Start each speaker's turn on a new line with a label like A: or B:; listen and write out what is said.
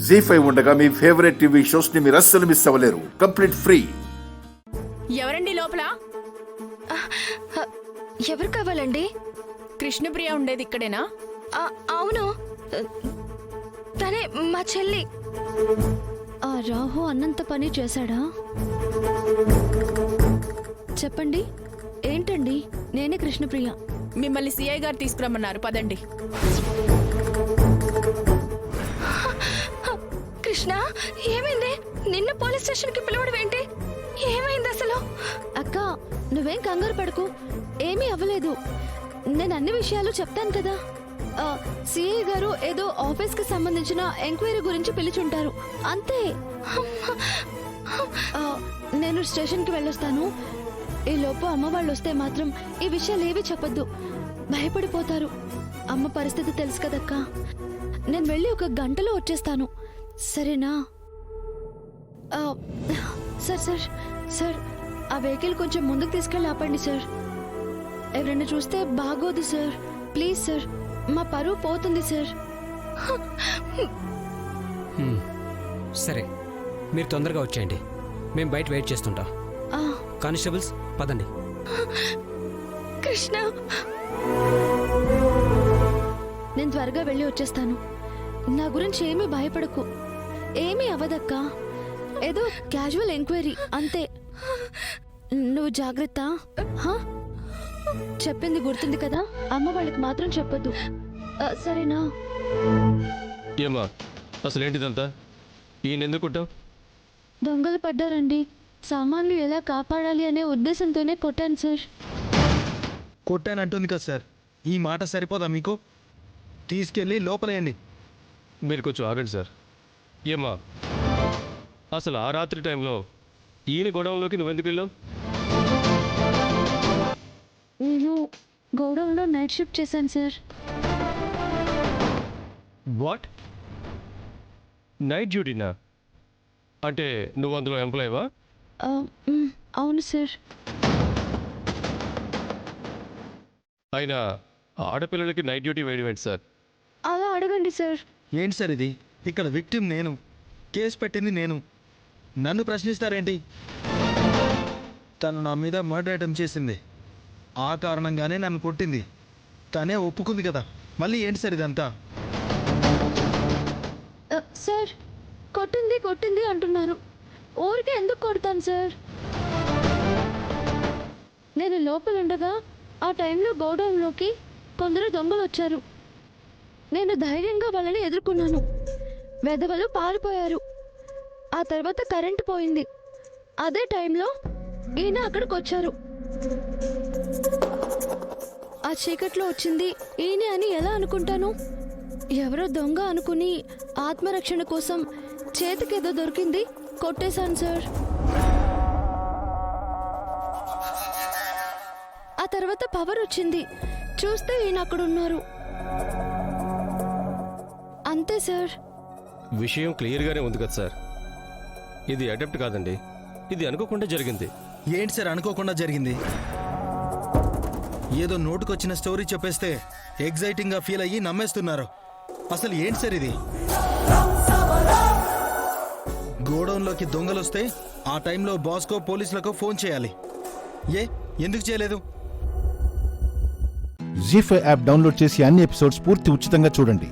A: జీ5 ఉండగా మీ favourite TV shows ని మీరు అస్సలు మిస్ అవ్వలేరు. Complete free.
B: ఎవరండి లోపల?
C: ఎవరు కావాలండి?
B: కృష్ణప్రియ ఉండేది ఇక్కడేనా?
C: అవును, తనే మా చెల్లి.
D: ఆ రాహు అన్నంత పని చేశాడా? చెప్పండి, ఏంటండి? నేనే కృష్ణప్రియ.
B: మిమ్మల్ని సిఐ గారు తీసుకురమ్మన్నారు, పదండి.
C: కృష్ణ, ఏమైంది? నిన్న పోలీస్ స్టేషన్ కి పిలవడం ఏంటి? ఏమైంది అసలు?
D: అక్క, నువ్వేం కంగారు పడకు, ఏమీ అవ్వలేదు. నేను అన్ని విషయాలు చెప్తాను కదా. సిఐ గారు ఏదో ఆఫీస్ కి సంబంధించిన ఎంక్వైరీ గురించి పిలిచుంటారు, అంతే. నేను స్టేషన్ కి వెళ్ళొస్తాను. ఈ లోపు అమ్మ వాళ్ళు వస్తే మాత్రం ఈ విషయాలు ఏవి చెప్పొద్దు, భయపడిపోతారు. అమ్మ పరిస్థితి తెలుసు కదక్కా. నేను వెళ్ళి 1 గంటలో వచ్చేస్తాను, సరేనా? సార్, ఆ వెహికల్ కొంచెం ముందుకు తీసుకెళ్ళి ఆపండి సార్. ఎవరైనా చూస్తే బాగోదు సార్, ప్లీజ్ సార్, మా పరువు పోతుంది సార్.
E: సరే, మీరు తొందరగా వచ్చేయండి, మేము బయట వెయిట్ చేస్తుంటాం. కానిస్టేబుల్స్, పదండి.
C: కృష్ణ,
D: నేను త్వరగా వెళ్ళి వచ్చేస్తాను. నా గురించి ఏమీ భయపడకు, ఏమీ అవ్వదక్కా. ఏదో క్యాజువల్ ఎంక్వైరీ అంతే. నువ్వు జాగ్రత్త. చెప్పింది గుర్తుంది కదా? అమ్మ వాళ్ళకి మాత్రం చెప్పొద్దు, సరేనా?
F: ఏమా అసలు ఏంటిదంతా? ఈయన ఎందుకుంటావు?
D: దొంగలు పడ్డారండి, సామాన్లు ఎలా కాపాడాలి అనే ఉద్దేశంతోనే కొట్టాను సార్.
G: కొట్టానంటుంది కదా సార్, ఈ మాట సరిపోదా మీకు? తీసుకెళ్ళి లోపలేయండి.
F: మీరు కొంచెం ఆగండి సార్. ఏమా అసలు ఆ రాత్రి టైంలో ఈయన గొడవలోకి నువ్వెందుకు వెళ్ళావు?
D: నేను గోడౌన్లో నైట్ షిఫ్ట్ చేశాను సార్.
F: వాట్? నైట్ డ్యూటీనా? అంటే నువ్వు అందులో ఎంప్లాయీవా?
D: అవును సార్.
F: అయినా ఆడపిల్లలకి నైట్ డ్యూటీ వేయడం ఏంటి సార్?
D: అలా అడగండి సార్.
G: ఏంటి సార్ ఇది? ఇక్కడ విక్టిమ్ నేను, కేసు పెట్టింది నేను, నన్ను ప్రశ్నిస్తారేంటి? తను నా మీద మర్డర్ అటెంప్ట్ చేసింది, ఆ కారణంగానే నన్ను కొట్టింది. తనే ఒప్పుకుంది కదా, మళ్ళీ ఏంటి సార్ ఇదంతా?
D: సార్, కొట్టింది అంటున్నారు, ఊరికే ఎందుకు కొడతాను సార్? నేను లోపల ఉండగా ఆ టైంలో గోడౌన్లోకి కొందరు దొంగలు వచ్చారు. నేను ధైర్యంగా వాళ్ళని ఎదుర్కొన్నాను. వెధవలు పారిపోయారు. ఆ తర్వాత కరెంటు పోయింది. అదే టైంలో ఈయన అక్కడికి వచ్చారు. ఆ చీకట్లో వచ్చింది ఈయన అని ఎలా అనుకుంటాను? ఎవరో దొంగ అనుకుని ఆత్మరక్షణ కోసం చేతికేదో దొరికింది, కొట్టేశాను సార్. ఆ తర్వాత పవర్ వచ్చింది, చూస్తే ఈయన అక్కడ ఉన్నారు, అంతే సార్.
F: విషయం క్లియర్గానే ఉంది కదా సార్. ఇది అటెంప్ట్ కాదండి, ఇది అనుకోకుండా జరిగింది.
G: ఏంటి సార్ అనుకోకుండా జరిగింది? ఏదో నోటుకొచ్చిన స్టోరీ చెప్పేస్తే ఎగ్జైటింగ్గా ఫీల్ అయ్యి నమ్మేస్తున్నారు. అసలు ఏంటి సార్ ఇది? గోడౌన్లోకి దొంగలు వస్తే ఆ టైంలో బాస్కో పోలీసులకు ఫోన్ చేయాలి. ఎందుకు చేయలేదు?
H: జీ5 యాప్ డౌన్లోడ్ చేసి అన్ని ఎపిసోడ్స్ పూర్తి ఉచితంగా చూడండి.